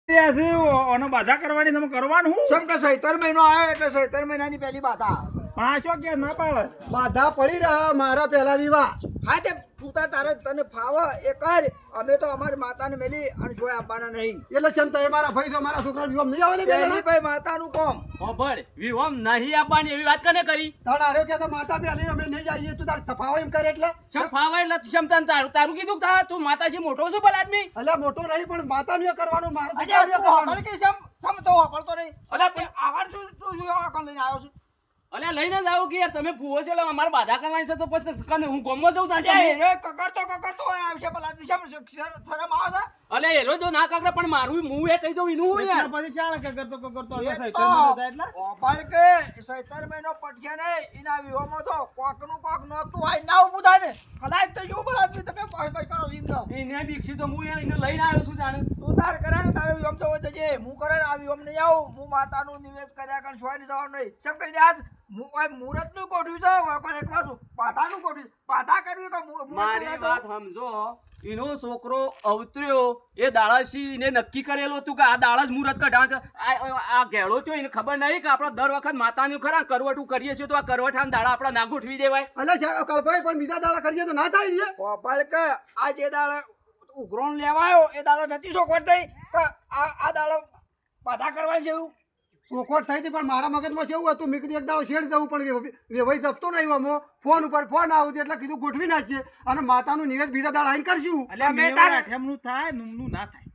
બાધા કરવાની તમે કરવાનું સમ કે 17 મહિનો આવ્યો એટલે 17 મહિનાની પહેલી બાધા. પાંચો કે ના પાડે બાધા પડી રહ્યા મારા પહેલા વિવાહ. હા તે તું તારે તને ફાવે એ કર. અમે તો અમારી માતાને મેલી અને જોઈ આપવાના નહીં. એટલે ચમ તો એ મારા ભાઈ તો મારા છોકરા વિવાહ નહીં આવે ને પહેલી ભાઈ માતાનું કોમ. ખબર વિહોમ નહીં આપવાની એવી વાત કને કરી? તાણ આર્યો કે તો માતા પહેલી અમે નહીં જઈએ તું તાર તફાવો એમ કરે એટલે ચમ ફાવે એટલે ચમ તને તારું કીધું કે તું માતાજી મોટો છો ભલા આદમી? એટલે મોટો નહીં પણ માતાનું એ કરવાનું મારે તો અરે કાર્ય તું કરવાનું. વાપર કે સમ તો વાપરતો નહીં. અલા પણ આવાજ તું શું આકલ લઈને આવ્યો છું? અલ્યા લઈને જ આવું કે યાર તમે ભૂવો છો એટલે અમારે બાધા કરવાની છે તો પછી કને હું ગમવા જઉં અરે ત્યાં રે કકડતો આવશે પેલા દિશા શરમ આવે છે. અલે એરો જો ના કાકરા પણ મારું હું એ કહી દઉં એનું હું યાર પછી ચાલે કે કરતો એ તો ઓપાળ કે 17 મહિનો પટશે નહીં એના વિહોમાં તો કોકનું કોક નહોતું આઈ ના ઊભું થાય ને કદાચ તો જો બોલા તમે પાઈ કરો સીમ તો એને દીક્ષિત તો હું એને લઈને આવ્યો છું જાણે તું તાર કરે ને તારે વિહોમ તો હોય જજે. હું કરે ને આ વિહોમ નહીં આવું. હું માતાનું નિવેશ કર્યા કારણ છોય ને જવાનું નહીં. સમ કહી દે આજ મુહૂર્ત નું કોઠ્યું છે હોય પણ એક બાજુ પાધાનું કોઠ્યું. પાધા કરવી કે મારી વાત સમજો એનો છોકરો અવતર્યો એ દાડાશી એને નક્કી કરેલું હતું કે આ દાડા જ મુહૂર્ત કઢા છે. આ ઘેડો થયો એને ખબર નહીં કે આપણે દર વખત માતાનું ખરા કરવટું કરીએ છીએ તો આ કરવઠાના દાડા આપણા ના ગોઠવી દેવાય. એટલે કળભાઈ પણ બીજા દાડા કરીએ તો ના થાય છે. ઓપાળ કે આ જે દાડે ઉઘરોણ લેવાયો એ દાડે નથી શોખવટ થઈ કે આ દાડે પાધા કરવાની છે એવું. ચોખવટ થઈ હતી પણ મારા મગજમાં કેવું હતું મેં કીધું એક દાડો શેડ જવું પણ વેવાઈ જપતો નહીં આમાં ફોન ઉપર ફોન આવું એટલે કીધું ગોઠવી નાખીએ અને માતાનું નિવેદ બીજા દાડા આવીને કરશું. એટલે મેં તાર નું થાય નું ના થાય